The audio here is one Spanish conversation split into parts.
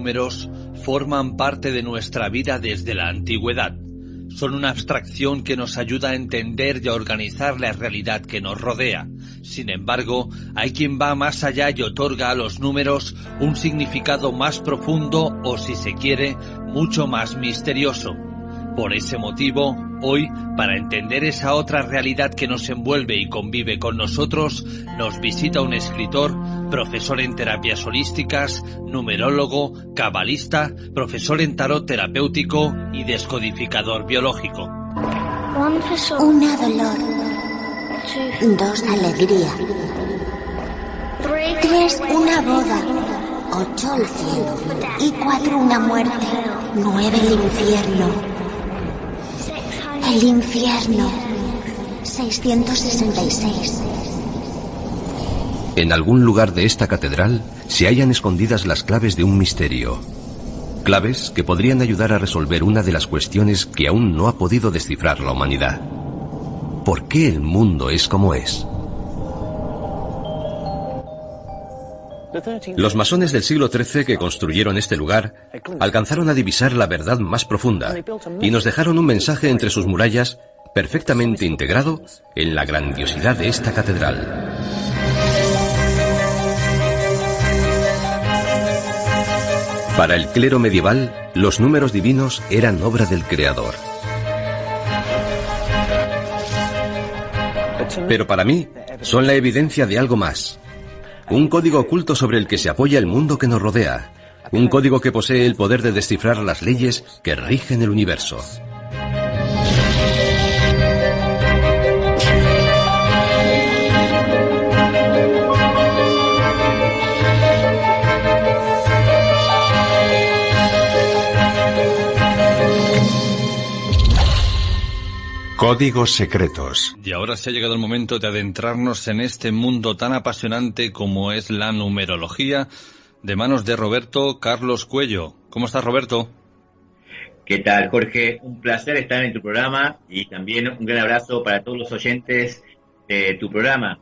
números forman parte de nuestra vida desde la antigüedad. Son una abstracción que nos ayuda a entender y a organizar la realidad que nos rodea. Sin embargo, hay quien va más allá y otorga a los números un significado más profundo o, si se quiere, mucho más misterioso. Por ese motivo, hoy, para entender esa otra realidad que nos envuelve y convive con nosotros, nos visita un escritor, profesor en terapias holísticas, numerólogo, cabalista, profesor en tarot terapéutico y descodificador biológico. Una dolor, 2 alegría, 3 una boda, 8 el cielo y 4 una muerte, 9 el infierno. El infierno, 666. En algún lugar de esta catedral se hallan escondidas las claves de un misterio. Claves que podrían ayudar a resolver una de las cuestiones que aún no ha podido descifrar la humanidad. ¿Por qué el mundo es como es? Los masones del siglo XIII que construyeron este lugar alcanzaron a divisar la verdad más profunda y nos dejaron un mensaje entre sus murallas perfectamente integrado en la grandiosidad de esta catedral. Para el clero medieval, los números divinos eran obra del Creador. Pero para mí, son la evidencia de algo más. Un código oculto sobre el que se apoya el mundo que nos rodea. Un código que posee el poder de descifrar las leyes que rigen el universo. Códigos secretos. Y ahora se ha llegado el momento de adentrarnos en este mundo tan apasionante como es la numerología, de manos de Roberto Carlos Cuello. ¿Cómo estás, Roberto? ¿Qué tal, Jorge? Un placer estar en tu programa y también un gran abrazo para todos los oyentes de tu programa.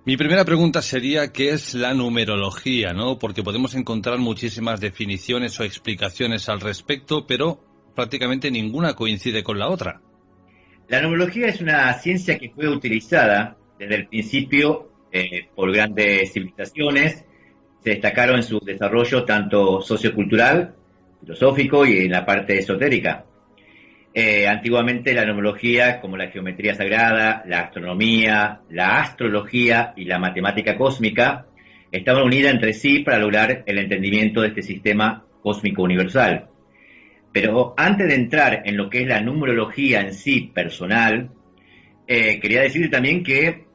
Mi primera pregunta sería, ¿qué es la numerología, no? Porque podemos encontrar muchísimas definiciones o explicaciones al respecto, pero prácticamente ninguna coincide con la otra. La numerología es una ciencia que fue utilizada desde el principio por grandes civilizaciones. Se destacaron en su desarrollo tanto sociocultural, filosófico y en la parte esotérica. Antiguamente la numerología, como la geometría sagrada, la astronomía, la astrología y la matemática cósmica, estaban unidas entre sí para lograr el entendimiento de este sistema cósmico universal. Pero antes de entrar en lo que es la numerología en sí personal, quería decirte también que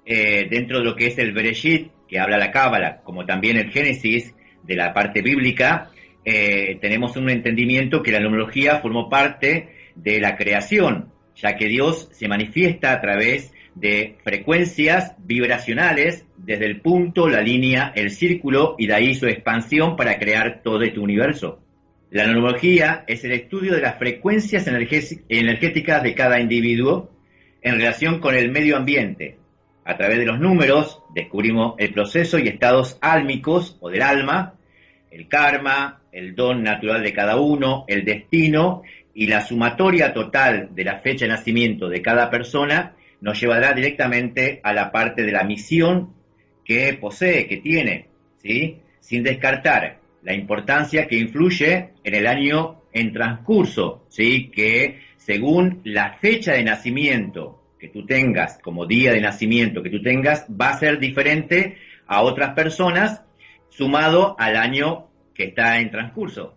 dentro de lo que es el Bereshit, que habla la Cábala, como también el Génesis de la parte bíblica, tenemos un entendimiento que la numerología formó parte de la creación, ya que Dios se manifiesta a través de frecuencias vibracionales desde el punto, la línea, el círculo y de ahí su expansión para crear todo este universo. La numerología es el estudio de las frecuencias energéticas de cada individuo en relación con el medio ambiente. A través de los números descubrimos el proceso y estados álmicos o del alma, el karma, el don natural de cada uno, el destino y la sumatoria total de la fecha de nacimiento de cada persona nos llevará directamente a la parte de la misión que posee, que tiene, ¿sí? Sin descartar la importancia que influye en el año en transcurso, ¿sí? Que según la fecha de nacimiento que tú tengas, como día de nacimiento que tú tengas, va a ser diferente a otras personas sumado al año que está en transcurso.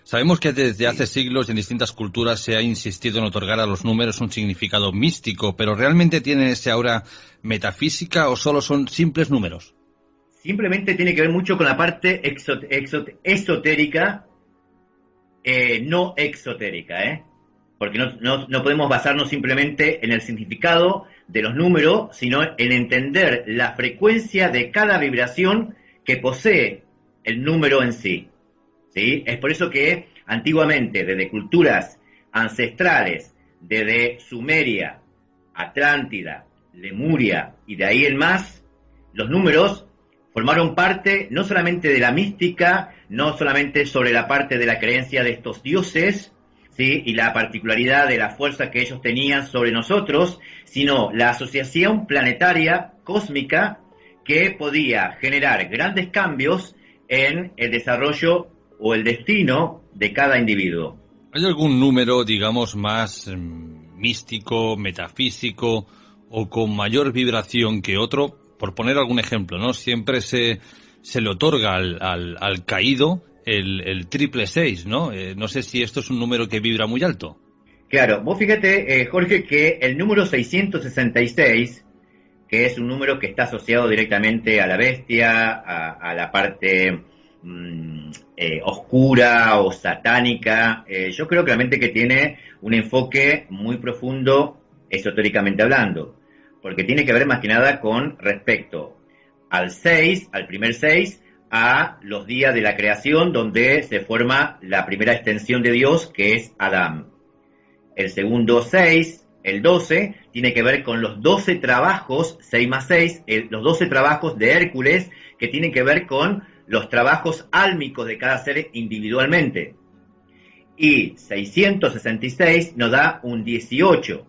Sabemos que desde hace siglos en distintas culturas se ha insistido en otorgar a los números un significado místico, pero ¿realmente tienen ese aura metafísica o solo son simples números? Simplemente tiene que ver mucho con la parte esotérica, no exotérica, porque no podemos basarnos simplemente en el significado de los números, sino en entender la frecuencia de cada vibración que posee el número en sí, ¿sí? Es por eso que antiguamente, desde culturas ancestrales, desde Sumeria, Atlántida, Lemuria y de ahí en más, los números formaron parte no solamente de la mística, no solamente sobre la parte de la creencia de estos dioses, ¿sí? Y la particularidad de la fuerza que ellos tenían sobre nosotros, sino la asociación planetaria, cósmica, que podía generar grandes cambios en el desarrollo o el destino de cada individuo. ¿Hay algún número, digamos, más místico, metafísico o con mayor vibración que otro? Por poner algún ejemplo, ¿no? Siempre se le otorga al caído el 666, ¿no? No sé si esto es un número que vibra muy alto. Claro, vos fíjate, Jorge, que el número 666, que es un número que está asociado directamente a la bestia, a la parte oscura o satánica, yo creo claramente que tiene un enfoque muy profundo esotéricamente hablando, porque tiene que ver más que nada con respecto al 6, al primer 6, a los días de la creación, donde se forma la primera extensión de Dios, que es Adán. El segundo 6, el 12, tiene que ver con los 12 trabajos, 6 más 6, los 12 trabajos de Hércules, que tienen que ver con los trabajos álmicos de cada ser individualmente. Y 666 nos da un 18,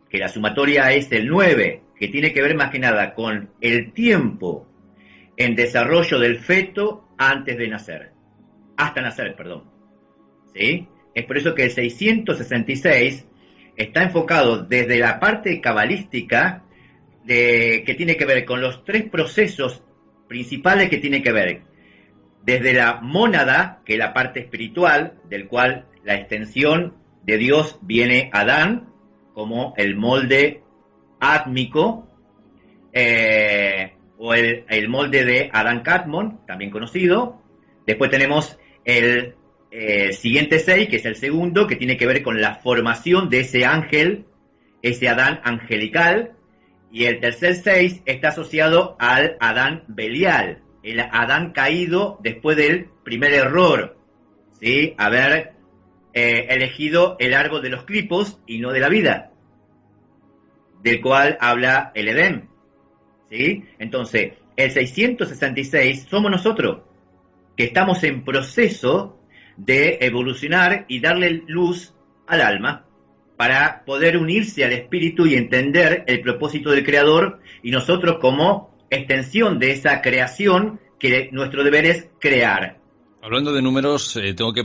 que la sumatoria es el 9, que tiene que ver más que nada con el tiempo en desarrollo del feto antes de nacer. Hasta nacer, perdón. ¿Sí? Es por eso que el 666 está enfocado desde la parte cabalística que tiene que ver con los 3 procesos principales que tiene que ver desde la mónada, que es la parte espiritual, del cual la extensión de Dios viene Adán, como el molde átmico, o el molde de Adán Kadmon, también conocido. Después tenemos el siguiente 6, que es el segundo, que tiene que ver con la formación de ese ángel, ese Adán angelical. Y el tercer 6 está asociado al Adán Belial, el Adán caído después del primer error, ¿sí? Haber elegido el árbol de los clipos y no de la vida, del cual habla el Edén, ¿sí? Entonces, el 666 somos nosotros, que estamos en proceso de evolucionar y darle luz al alma para poder unirse al espíritu y entender el propósito del Creador, y nosotros como extensión de esa creación, que nuestro deber es crear. Hablando de números, tengo que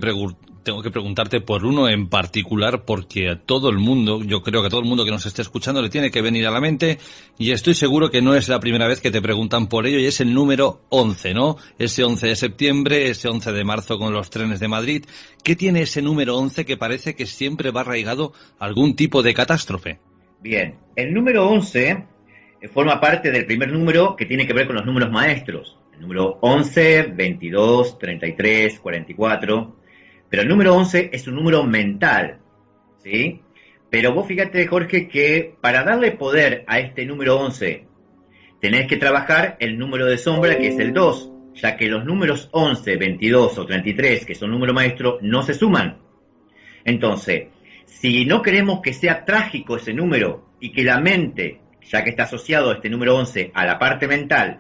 preguntarte por uno en particular, porque a todo el mundo, yo creo que a todo el mundo que nos esté escuchando le tiene que venir a la mente, y estoy seguro que no es la primera vez que te preguntan por ello, y es el número 11, ¿no? Ese 11 de septiembre, ese 11 de marzo con los trenes de Madrid. ¿Qué tiene ese número 11 que parece que siempre va arraigado a algún tipo de catástrofe? Bien, el número 11 forma parte del primer número que tiene que ver con los números maestros. El número 11, 22, 33, 44. Pero el número 11 es un número mental, ¿sí? Pero vos fíjate, Jorge, que para darle poder a este número 11, tenés que trabajar el número de sombra, que es el 2, ya que los números 11, 22 o 33, que son números maestros, no se suman. Entonces, si no queremos que sea trágico ese número y que la mente, ya que está asociado este número 11 a la parte mental,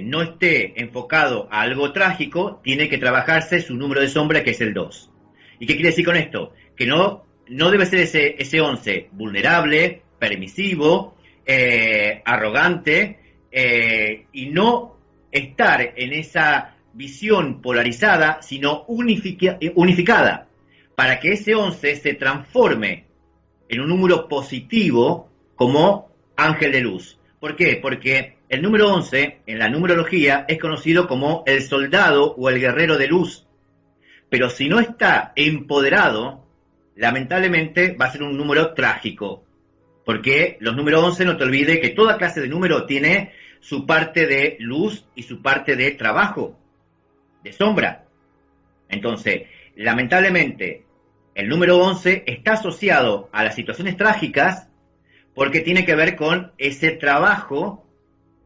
no esté enfocado a algo trágico, tiene que trabajarse su número de sombra, que es el 2. ¿Y qué quiere decir con esto? Que no debe ser ese 11 vulnerable, permisivo, arrogante, y no estar en esa visión polarizada, sino unificada, para que ese 11 se transforme en un número positivo como ángel de luz. ¿Por qué? Porque el número 11 en la numerología es conocido como el soldado o el guerrero de luz. Pero si no está empoderado, lamentablemente va a ser un número trágico. Porque los números 11, no te olvides que toda clase de número tiene su parte de luz y su parte de trabajo, de sombra. Entonces, lamentablemente, el número 11 está asociado a las situaciones trágicas porque tiene que ver con ese trabajo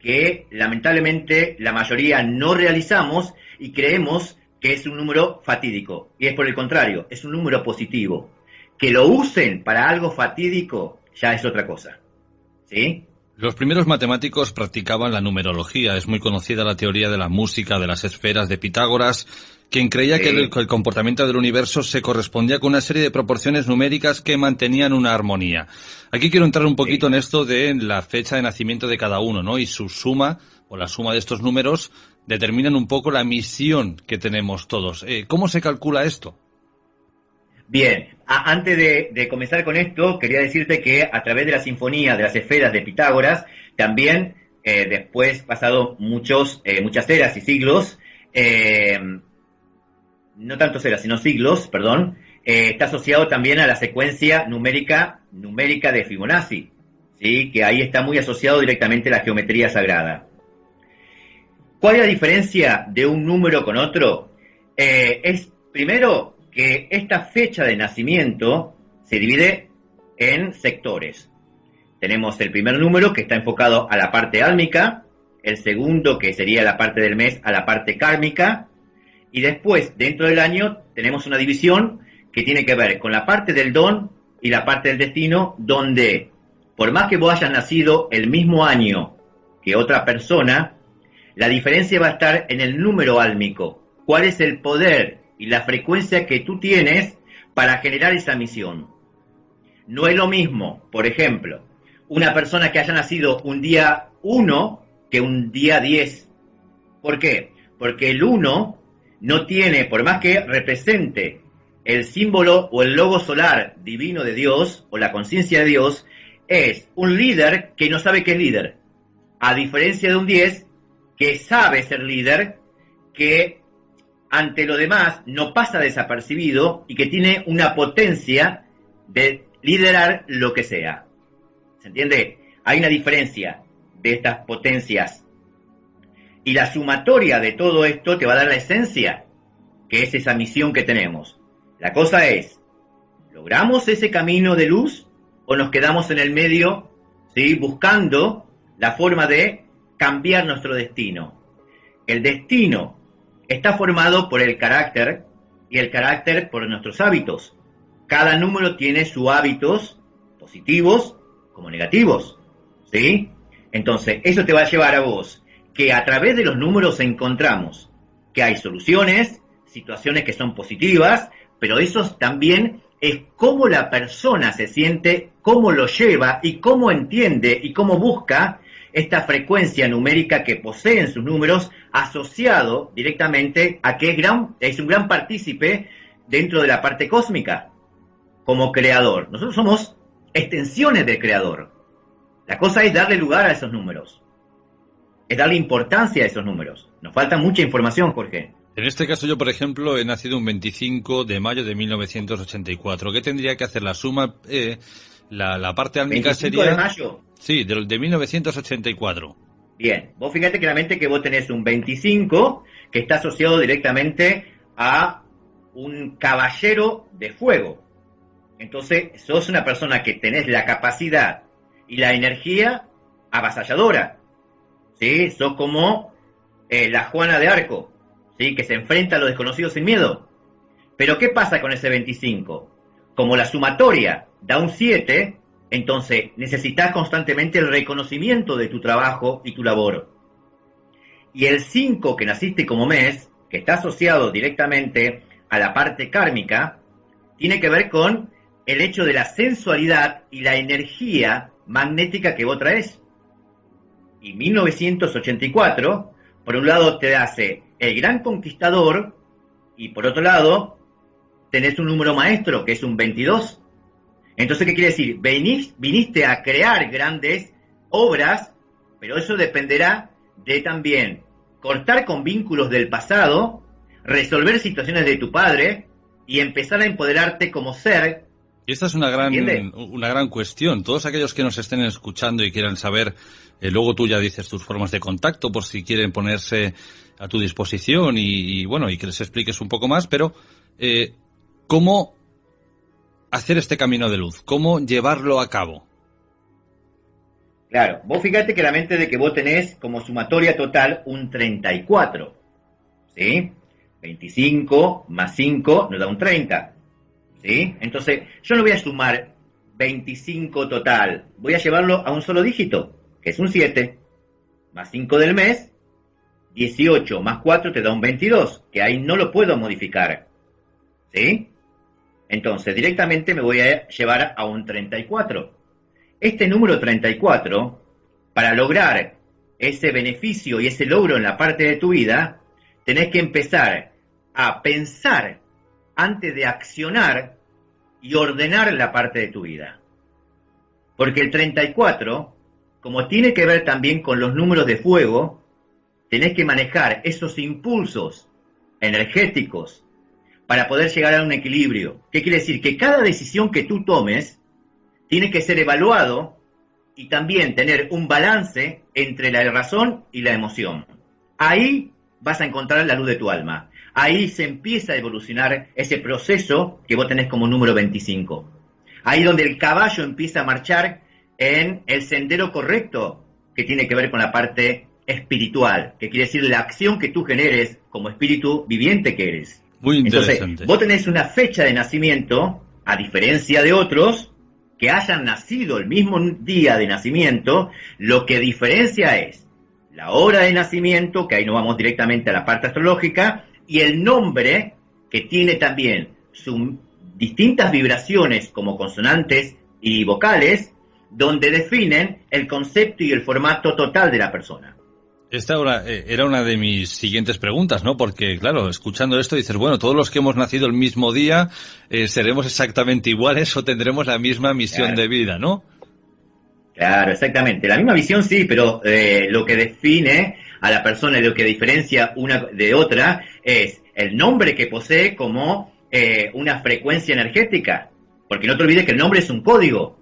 que lamentablemente la mayoría no realizamos y creemos que es un número fatídico. Y es por el contrario, es un número positivo. Que lo usen para algo fatídico ya es otra cosa, ¿sí? Los primeros matemáticos practicaban la numerología. Es muy conocida la teoría de la música, de las esferas de Pitágoras, quien creía que el comportamiento del universo se correspondía con una serie de proporciones numéricas que mantenían una armonía. Aquí quiero entrar un poquito en esto de la fecha de nacimiento de cada uno, ¿no? Y su suma, o la suma de estos números, determinan un poco la misión que tenemos todos. ¿Cómo se calcula esto? Bien, antes de comenzar con esto, quería decirte que a través de la sinfonía de las esferas de Pitágoras, también después, pasado muchas eras y siglos, no tantas eras, sino siglos, perdón, está asociado también a la secuencia numérica de Fibonacci, ¿sí? Que ahí está muy asociado directamente a la geometría sagrada. ¿Cuál es la diferencia de un número con otro? Es primero que esta fecha de nacimiento se divide en sectores. Tenemos el primer número que está enfocado a la parte álmica, el segundo que sería la parte del mes a la parte kármica, y después dentro del año tenemos una división que tiene que ver con la parte del don y la parte del destino, donde por más que vos hayas nacido el mismo año que otra persona, la diferencia va a estar en el número álmico. ¿Cuál es el poder y la frecuencia que tú tienes para generar esa misión? No es lo mismo, por ejemplo, una persona que haya nacido un día 1 que un día 10. ¿Por qué? Porque el 1 no tiene, por más que represente el símbolo o el logo solar divino de Dios o la conciencia de Dios, es un líder que no sabe que es líder. A diferencia de un 10 que sabe ser líder, que ante lo demás no pasa desapercibido y que tiene una potencia de liderar lo que sea. ¿Se entiende? Hay una diferencia de estas potencias. Y la sumatoria de todo esto te va a dar la esencia, que es esa misión que tenemos. La cosa es, ¿logramos ese camino de luz o nos quedamos en el medio, ¿sí? Buscando la forma de cambiar nuestro destino? El destino está formado por el carácter y el carácter por nuestros hábitos. Cada número tiene sus hábitos positivos como negativos, ¿sí? Entonces, eso te va a llevar a vos que a través de los números encontramos que hay soluciones, situaciones que son positivas, pero eso también es cómo la persona se siente, cómo lo lleva y cómo entiende y cómo busca esta frecuencia numérica que poseen sus números, asociado directamente a que es un gran partícipe dentro de la parte cósmica, como creador. Nosotros somos extensiones del creador. La cosa es darle lugar a esos números, es darle importancia a esos números. Nos falta mucha información, Jorge. En este caso yo, por ejemplo, he nacido un 25 de mayo de 1984. ¿Qué tendría que hacer la suma? La parte álmica sería... ¿25 de mayo? Sí, de 1984. Bien, vos fíjate claramente que vos tenés un 25 que está asociado directamente a un caballero de fuego. Entonces, sos una persona que tenés la capacidad y la energía avasalladora, ¿sí? Sos como la Juana de Arco, ¿sí? Que se enfrenta a lo desconocido sin miedo. Pero ¿qué pasa con ese 25? Como la sumatoria da un 7, entonces necesitas constantemente el reconocimiento de tu trabajo y tu labor. Y el 5 que naciste como mes, que está asociado directamente a la parte kármica, tiene que ver con el hecho de la sensualidad y la energía magnética que vos traes. Y 1984, por un lado te hace el gran conquistador, y por otro lado tenés un número maestro que es un 22. Entonces, ¿qué quiere decir? Viniste a crear grandes obras, pero eso dependerá de también cortar con vínculos del pasado, resolver situaciones de tu padre y empezar a empoderarte como ser. Y esta es una gran cuestión. Todos aquellos que nos estén escuchando y quieran saber, luego tú ya dices tus formas de contacto por si quieren ponerse a tu disposición y que les expliques un poco más, pero ¿cómo hacer este camino de luz? ¿Cómo llevarlo a cabo? Claro, vos fíjate claramente de que vos tenés como sumatoria total un 34, ¿sí? 25 más 5 nos da un 30, ¿sí? Entonces, yo no voy a sumar 25 total, voy a llevarlo a un solo dígito. que es un 7, más 5 del mes, 18 más 4 te da un 22, que ahí no lo puedo modificar. ¿Sí? Entonces, directamente me voy a llevar a un 34. Este número 34, para lograr ese beneficio y ese logro en la parte de tu vida, tenés que empezar a pensar antes de accionar y ordenar la parte de tu vida. Porque el 34, como tiene que ver también con los números de fuego, tenés que manejar esos impulsos energéticos para poder llegar a un equilibrio. ¿Qué quiere decir? Que cada decisión que tú tomes tiene que ser evaluado y también tener un balance entre la razón y la emoción. Ahí vas a encontrar la luz de tu alma. Ahí se empieza a evolucionar ese proceso que vos tenés como número 25. Ahí donde el caballo empieza a marchar en el sendero correcto, que tiene que ver con la parte espiritual, que quiere decir la acción que tú generes como espíritu viviente que eres. Muy interesante. Entonces, vos tenés una fecha de nacimiento, a diferencia de otros, que hayan nacido el mismo día de nacimiento, lo que diferencia es la hora de nacimiento, que ahí nos vamos directamente a la parte astrológica, y el nombre, que tiene también sus distintas vibraciones como consonantes y vocales, donde definen el concepto y el formato total de la persona. Esta era una de mis siguientes preguntas, ¿no? Porque, claro, escuchando esto dices, bueno, todos los que hemos nacido el mismo día, ¿seremos exactamente iguales o tendremos la misma misión de vida, no? Claro, exactamente. La misma visión sí, pero lo que define a la persona y lo que diferencia una de otra es el nombre que posee como una frecuencia energética. Porque no te olvides que el nombre es un código.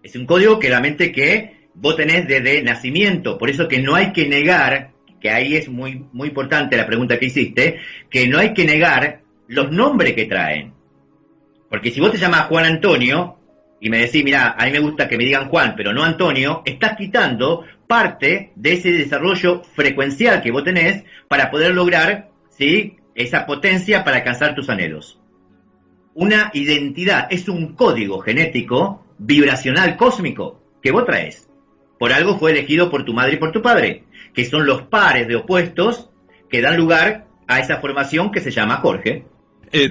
Es un código que la mente que vos tenés desde nacimiento. Por eso que no hay que negar, que ahí es muy, muy importante la pregunta que hiciste, que no hay que negar los nombres que traen. Porque si vos te llamas Juan Antonio y me decís, mira, a mí me gusta que me digan Juan, pero no Antonio, estás quitando parte de ese desarrollo frecuencial que vos tenés para poder lograr, ¿sí?, esa potencia para alcanzar tus anhelos. Una identidad es un código genético, vibracional, cósmico, que vos traes. Por algo fue elegido por tu madre y por tu padre, que son los pares de opuestos que dan lugar a esa formación que se llama Jorge.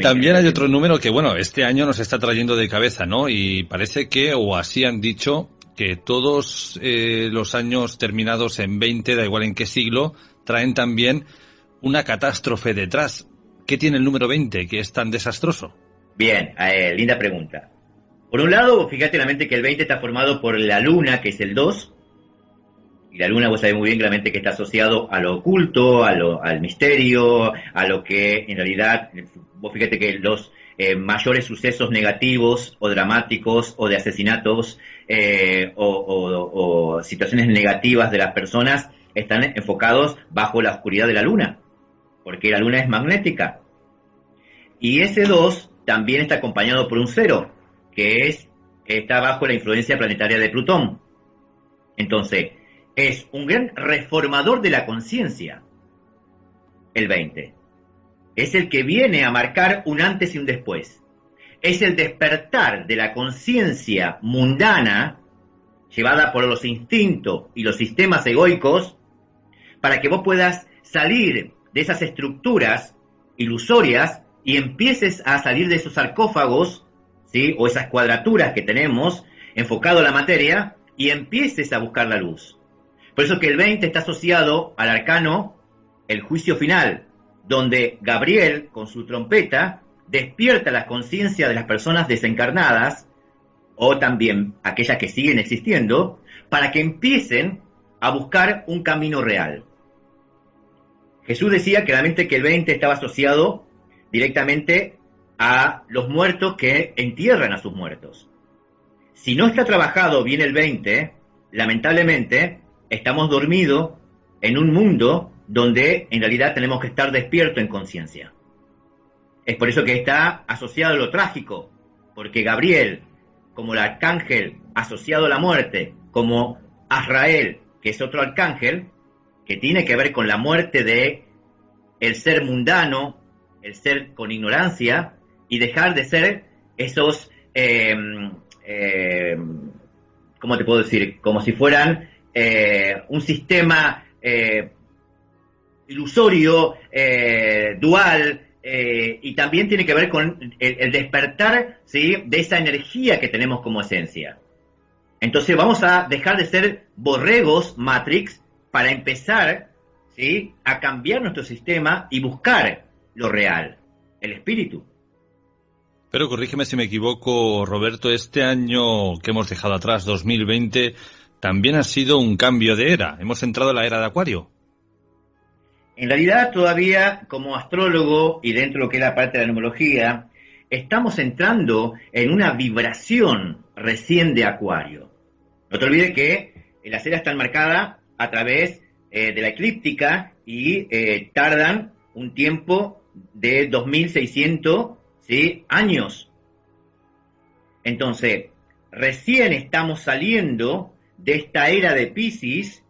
También hay otro número que, bueno, este año nos está trayendo de cabeza, ¿no? Y parece que, o así han dicho, que todos los años terminados en 20, da igual en qué siglo, traen también una catástrofe detrás. ¿Qué tiene el número 20 que es tan desastroso? Bien, linda pregunta. Por un lado, fíjate en la mente que el 20 está formado por la luna, que es el 2, y la luna, vos sabés muy bien claramente que está asociado a lo oculto, al misterio, a lo que en realidad, vos fíjate que los mayores sucesos negativos o dramáticos o de asesinatos o situaciones negativas de las personas están enfocados bajo la oscuridad de la luna, porque la luna es magnética. Y ese 2 también está acompañado por un 0, que está bajo la influencia planetaria de Plutón. Entonces, es un gran reformador de la conciencia, el 20. Es el que viene a marcar un antes y un después. Es el despertar de la conciencia mundana, llevada por los instintos y los sistemas egoicos, para que vos puedas salir de esas estructuras ilusorias y empieces a salir de esos sarcófagos, ¿sí?, o esas cuadraturas que tenemos enfocado a la materia, y empieces a buscar la luz. Por eso que el 20 está asociado al arcano, el juicio final, donde Gabriel, con su trompeta, despierta la conciencia de las personas desencarnadas, o también aquellas que siguen existiendo, para que empiecen a buscar un camino real. Jesús decía claramente que el 20 estaba asociado directamente a los muertos que entierran a sus muertos. Si no está trabajado bien el 20, lamentablemente estamos dormidos en un mundo donde en realidad tenemos que estar despiertos en conciencia. Es por eso que está asociado a lo trágico, porque Gabriel, como el arcángel asociado a la muerte, como Azrael, que es otro arcángel, que tiene que ver con la muerte de el ser mundano, el ser con ignorancia, y dejar de ser esos, ¿cómo te puedo decir? Como si fueran un sistema ilusorio, dual, y también tiene que ver con el despertar, ¿sí?, de esa energía que tenemos como esencia. Entonces vamos a dejar de ser borregos Matrix para empezar, ¿sí?, a cambiar nuestro sistema y buscar lo real, el espíritu. Pero corrígeme si me equivoco, Roberto, este año que hemos dejado atrás, 2020, también ha sido un cambio de era. Hemos entrado en la era de Acuario. En realidad todavía como astrólogo y dentro de lo que es la parte de la numerología, estamos entrando en una vibración recién de Acuario. No te olvides que las eras están marcadas a través de la eclíptica y tardan un tiempo de 2600, ¿sí?, años. Entonces, recién estamos saliendo de esta era de Piscis,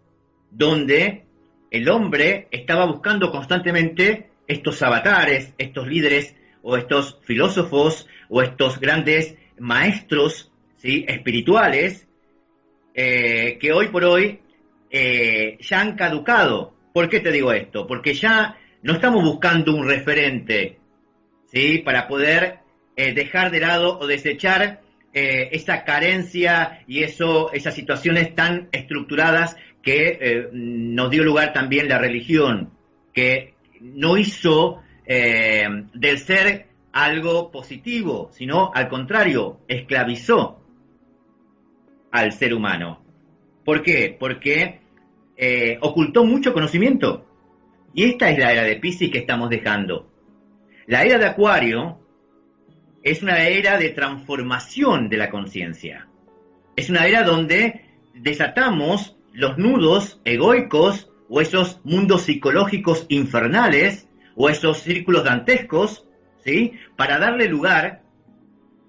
donde el hombre estaba buscando constantemente estos avatares, estos líderes, o estos filósofos, o estos grandes maestros, ¿sí?, espirituales, que hoy por hoy ya han caducado. ¿Por qué te digo esto? Porque ya no estamos buscando un referente, ¿sí?, para poder dejar de lado o desechar esa carencia y esas situaciones tan estructuradas que nos dio lugar también la religión, que no hizo del ser algo positivo, sino al contrario, esclavizó al ser humano. ¿Por qué? Porque ocultó mucho conocimiento. Y esta es la era de Piscis que estamos dejando. La era de Acuario es una era de transformación de la conciencia. Es una era donde desatamos los nudos egoicos o esos mundos psicológicos infernales o esos círculos dantescos, ¿sí?, para darle lugar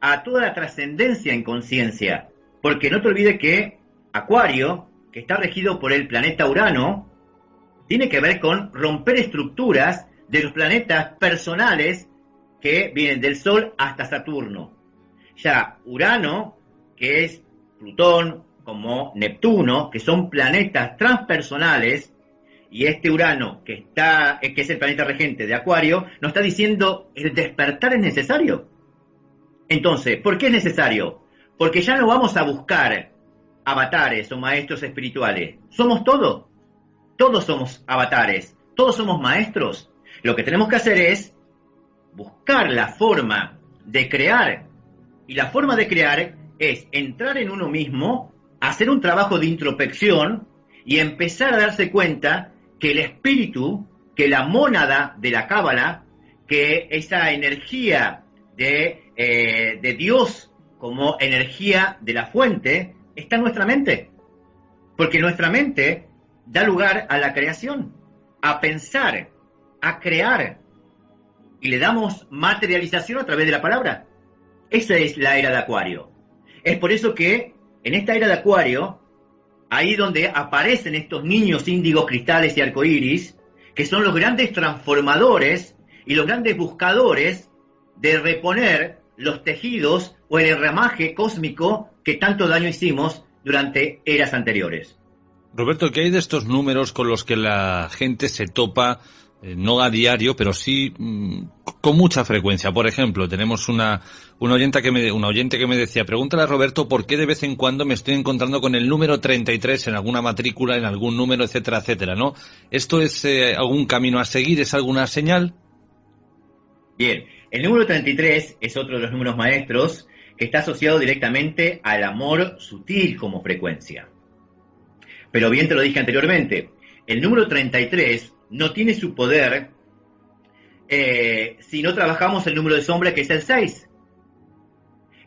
a toda la trascendencia en conciencia. Porque no te olvides que Acuario, que está regido por el planeta Urano, tiene que ver con romper estructuras de los planetas personales que vienen del Sol hasta Saturno. Ya Urano, que es Plutón, como Neptuno, que son planetas transpersonales, y este Urano, que es el planeta regente de Acuario, nos está diciendo el despertar es necesario. Entonces, ¿por qué es necesario? Porque ya no vamos a buscar avatares o maestros espirituales. Somos todos. Todos somos avatares. Todos somos maestros. Lo que tenemos que hacer es buscar la forma de crear. Y la forma de crear es entrar en uno mismo, hacer un trabajo de introspección y empezar a darse cuenta que el espíritu, que la mónada de la cábala, que esa energía de Dios como energía de la fuente, está en nuestra mente. Porque nuestra mente da lugar a la creación, a pensar, a crear. Y le damos materialización a través de la palabra. Esa es la era de Acuario. Es por eso que en esta era de Acuario, ahí donde aparecen estos niños índigos, cristales y arcoíris, que son los grandes transformadores y los grandes buscadores de reponer los tejidos o el enramaje cósmico que tanto daño hicimos durante eras anteriores. Roberto, ¿qué hay de estos números con los que la gente se topa, no a diario, pero sí con mucha frecuencia? Por ejemplo, tenemos una oyente que me decía, pregúntale a Roberto por qué de vez en cuando me estoy encontrando con el número 33 en alguna matrícula, en algún número, etcétera, etcétera, ¿no? ¿Esto es algún camino a seguir? ¿Es alguna señal? Bien, el número 33 es otro de los números maestros que está asociado directamente al amor sutil como frecuencia. Pero bien te lo dije anteriormente, el número 33 no tiene su poder si no trabajamos el número de sombra, que es el 6.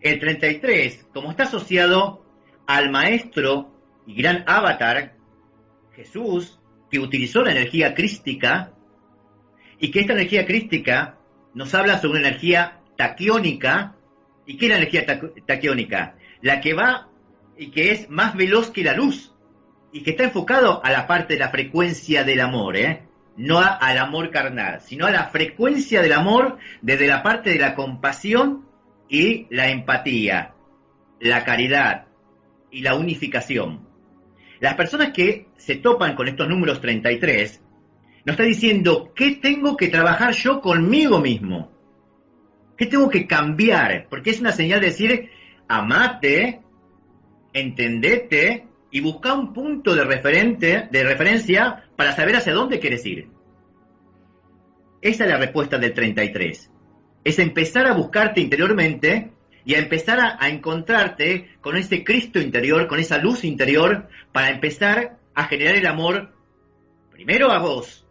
El 33, como está asociado al maestro y gran avatar, Jesús, que utilizó la energía crística, y que esta energía crística nos habla sobre una energía taquiónica. ¿Y qué es la energía taquiónica? La que va y que es más veloz que la luz, y que está enfocado a la parte de la frecuencia del amor, no al amor carnal, sino a la frecuencia del amor desde la parte de la compasión y la empatía, la caridad y la unificación. Las personas que se topan con estos números 33, nos está diciendo, ¿qué tengo que trabajar yo conmigo mismo? ¿Qué tengo que cambiar? Porque es una señal de decir, amate, entendete y busca un punto de referencia para saber hacia dónde quieres ir. Esa es la respuesta del 33. Es empezar a buscarte interiormente y a empezar a encontrarte con ese Cristo interior, con esa luz interior, para empezar a generar el amor primero a vos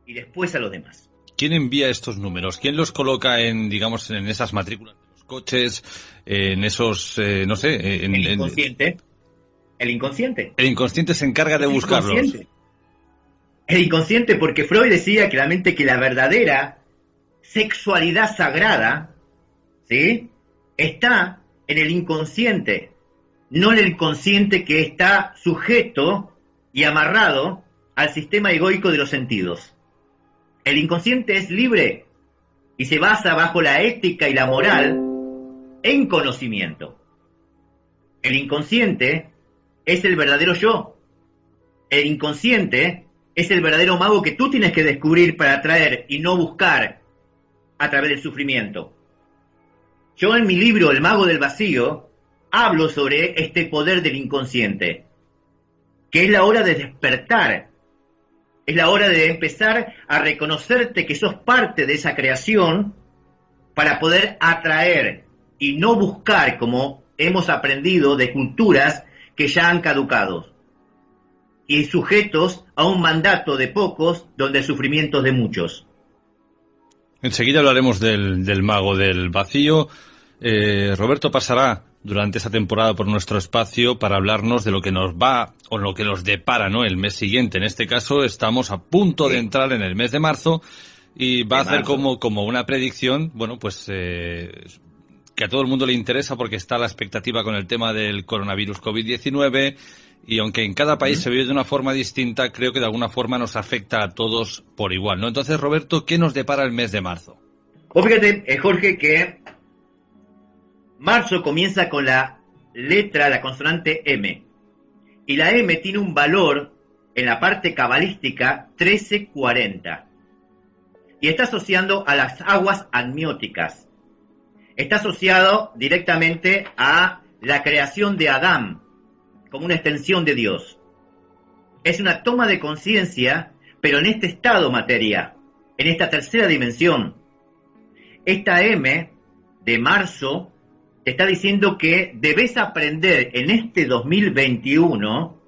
y después a los demás. ¿Quién envía estos números? ¿Quién los coloca en, digamos, en esas matrículas de los coches, en esos, no sé, en el inconsciente? El inconsciente. El inconsciente se encarga de buscarlos. El inconsciente, porque Freud decía claramente que la verdadera sexualidad sagrada, ¿sí?, está en el inconsciente, no en el consciente que está sujeto y amarrado al sistema egoico de los sentidos. El inconsciente es libre y se basa bajo la ética y la moral en conocimiento. El inconsciente es el verdadero yo. El inconsciente es el verdadero mago que tú tienes que descubrir para atraer y no buscar a través del sufrimiento. Yo en mi libro El Mago del Vacío hablo sobre este poder del inconsciente, que es la hora de despertar, es la hora de empezar a reconocerte que sos parte de esa creación para poder atraer y no buscar, como hemos aprendido de culturas que ya han caducado y sujetos a un mandato de pocos donde el sufrimiento es de muchos. Enseguida hablaremos del Mago del Vacío. Roberto pasará durante esta temporada por nuestro espacio para hablarnos de lo que nos va o lo que nos depara, ¿no?, el mes siguiente. En este caso estamos a punto de entrar en el mes de marzo y va a hacer como una predicción, bueno, pues que a todo el mundo le interesa porque está la expectativa con el tema del coronavirus COVID-19 y aunque en cada país se vive de una forma distinta, creo que de alguna forma nos afecta a todos por igual, ¿no? Entonces, Roberto, ¿qué nos depara el mes de marzo? Pues fíjate, Jorge, que marzo comienza con la consonante M. Y la M tiene un valor en la parte cabalística 1340. Y está asociando a las aguas amnióticas. Está asociado directamente a la creación de Adán, como una extensión de Dios. Es una toma de conciencia, pero en este estado materia, en esta tercera dimensión. Esta M de marzo te está diciendo que debes aprender en este 2021,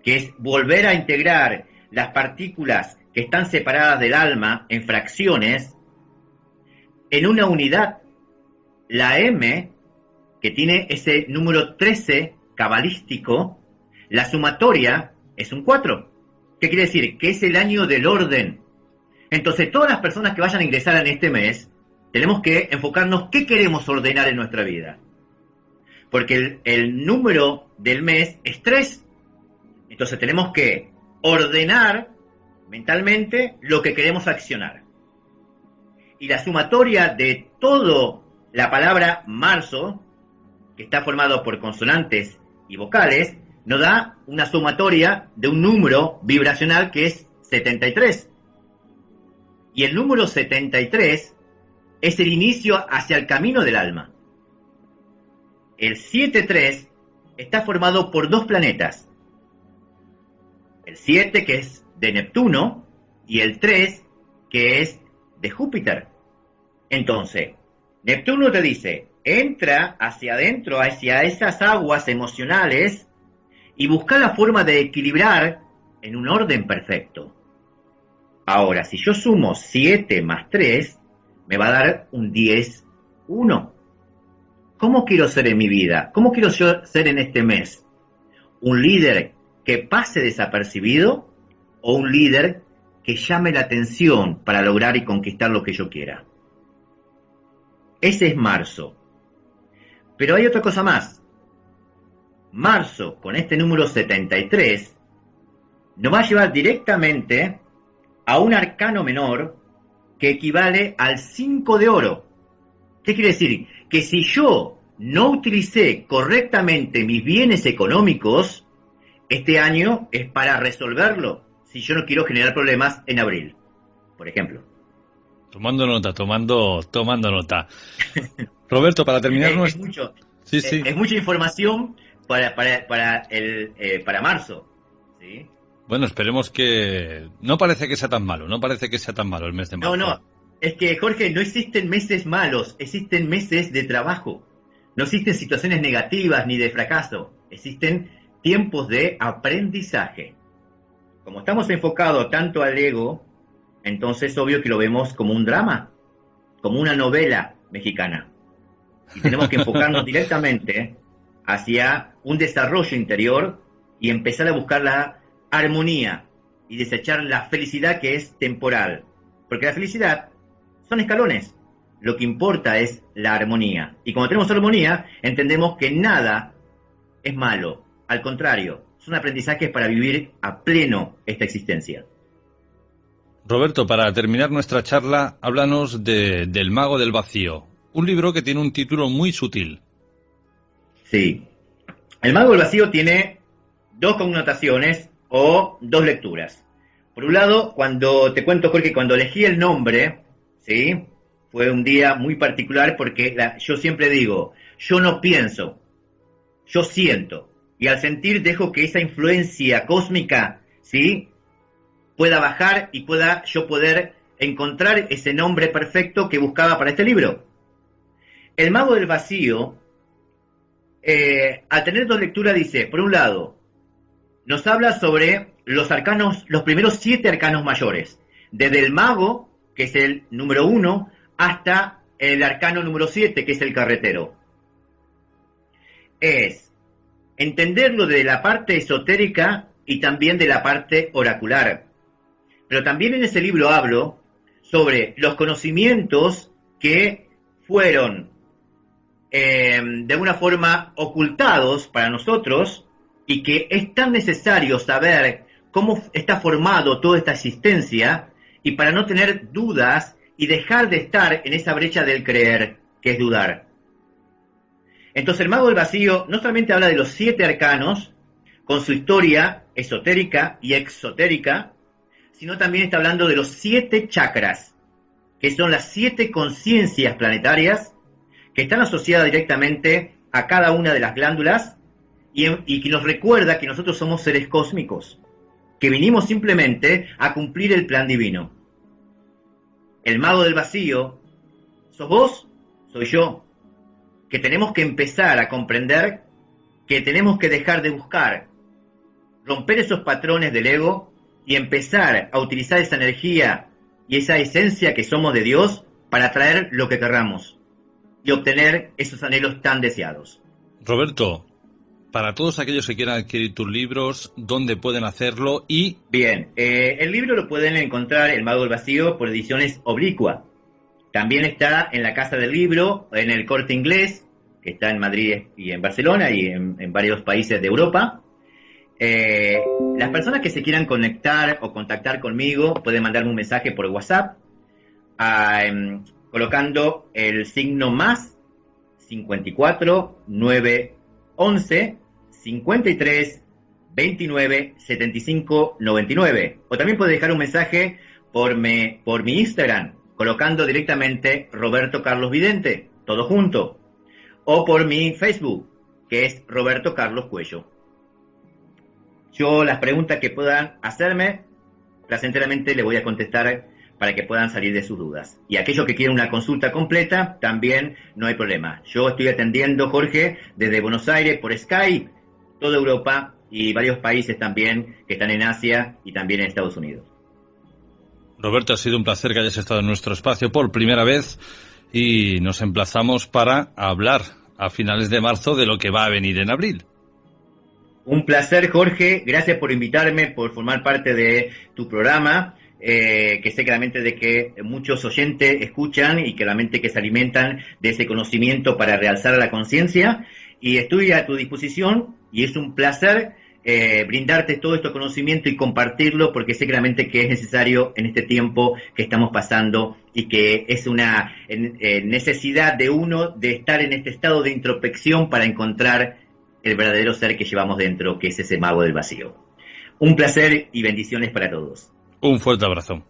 que es volver a integrar las partículas que están separadas del alma en fracciones, en una unidad. La M, que tiene ese número 13 cabalístico, la sumatoria es un 4. ¿Qué quiere decir? Que es el año del orden. Entonces, todas las personas que vayan a ingresar en este mes, tenemos que enfocarnos qué queremos ordenar en nuestra vida. Porque el número del mes es 3. Entonces, tenemos que ordenar mentalmente lo que queremos accionar. Y la sumatoria de todo la palabra marzo, que está formado por consonantes y vocales, nos da una sumatoria de un número vibracional que es 73. Y el número 73 es el inicio hacia el camino del alma. El 7-3 está formado por dos planetas. El 7, que es de Neptuno, y el 3, que es de Júpiter. Entonces, Neptuno te dice, entra hacia adentro, hacia esas aguas emocionales, y busca la forma de equilibrar en un orden perfecto. Ahora, si yo sumo 7 más 3, me va a dar un 10, 1. ¿Cómo quiero ser en mi vida? ¿Cómo quiero yo ser en este mes? ¿Un líder que pase desapercibido o un líder que llame la atención para lograr y conquistar lo que yo quiera? Ese es marzo. Pero hay otra cosa más. Marzo, con este número 73, nos va a llevar directamente a un arcano menor que equivale al 5 de oro. ¿Qué quiere decir? Que si yo no utilicé correctamente mis bienes económicos, este año es para resolverlo, si yo no quiero generar problemas en abril, por ejemplo. Tomando nota. Roberto, para terminar Es mucho. Sí, sí. Es mucha información para marzo, ¿sí? Bueno, esperemos que... No parece que sea tan malo el mes de marzo. No, es que, Jorge, no existen meses malos, existen meses de trabajo. No existen situaciones negativas ni de fracaso, existen tiempos de aprendizaje. Como estamos enfocados tanto al ego, entonces obvio que lo vemos como un drama, como una novela mexicana. Y tenemos que enfocarnos directamente hacia un desarrollo interior y empezar a buscar la armonía y desechar la felicidad que es temporal. Porque la felicidad son escalones. Lo que importa es la armonía. Y cuando tenemos armonía, entendemos que nada es malo. Al contrario, son aprendizajes para vivir a pleno esta existencia. Roberto, para terminar nuestra charla, háblanos del Mago del Vacío. Un libro que tiene un título muy sutil. Sí. El Mago del Vacío tiene dos connotaciones o dos lecturas. Por un lado, cuando te cuento, Jorge, cuando elegí el nombre, ¿sí? Fue un día muy particular porque yo siempre digo, yo no pienso, yo siento. Y al sentir dejo que esa influencia cósmica, ¿sí?, pueda bajar y pueda yo poder encontrar ese nombre perfecto que buscaba para este libro. El Mago del Vacío, al tener dos lecturas, dice, por un lado, nos habla sobre los arcanos, los primeros 7 arcanos mayores, desde el mago, que es el número 1, hasta el arcano número 7, que es el carretero. Es entenderlo de la parte esotérica y también de la parte oracular. Pero también en ese libro hablo sobre los conocimientos que fueron de alguna forma ocultados para nosotros y que es tan necesario saber cómo está formado toda esta existencia y para no tener dudas y dejar de estar en esa brecha del creer, que es dudar. Entonces el Mago del Vacío no solamente habla de los 7 arcanos, con su historia esotérica y exotérica, sino también está hablando de los 7 chakras, que son las 7 conciencias planetarias que están asociadas directamente a cada una de las glándulas y que nos recuerda que nosotros somos seres cósmicos, que vinimos simplemente a cumplir el plan divino. El Mago del Vacío, ¿sos vos? Soy yo. Que tenemos que empezar a comprender que tenemos que dejar de buscar, romper esos patrones del ego y empezar a utilizar esa energía y esa esencia que somos de Dios para traer lo que querramos y obtener esos anhelos tan deseados. Roberto, para todos aquellos que quieran adquirir tus libros, ¿dónde pueden hacerlo? Y bien, el libro lo pueden encontrar, El Mago del Vacío, por Ediciones Oblicua. También está en la Casa del Libro, en el Corte Inglés, que está en Madrid y en Barcelona y en varios países de Europa. Las personas que se quieran conectar o contactar conmigo pueden mandarme un mensaje por WhatsApp colocando el signo más 54 9 11 53 29 75 99. O también puede dejar un mensaje por mi Instagram, colocando directamente Roberto Carlos Vidente, todo junto. O por mi Facebook, que es Roberto Carlos Cuello. Yo las preguntas que puedan hacerme, placenteramente le voy a contestar para que puedan salir de sus dudas. Y aquellos que quieren una consulta completa, también no hay problema. Yo estoy atendiendo, Jorge, desde Buenos Aires por Skype, toda Europa y varios países también que están en Asia y también en Estados Unidos. Roberto, ha sido un placer que hayas estado en nuestro espacio por primera vez y nos emplazamos para hablar a finales de marzo de lo que va a venir en abril. Un placer, Jorge. Gracias por invitarme, por formar parte de tu programa. Que sé claramente de que muchos oyentes escuchan y que realmente que se alimentan de ese conocimiento para realzar la conciencia, y estoy a tu disposición y es un placer brindarte todo este conocimiento y compartirlo, porque sé claramente que es necesario en este tiempo que estamos pasando y que es una necesidad de uno de estar en este estado de introspección para encontrar el verdadero ser que llevamos dentro, que es ese mago del vacío. Un placer y bendiciones para todos. Un fuerte abrazo.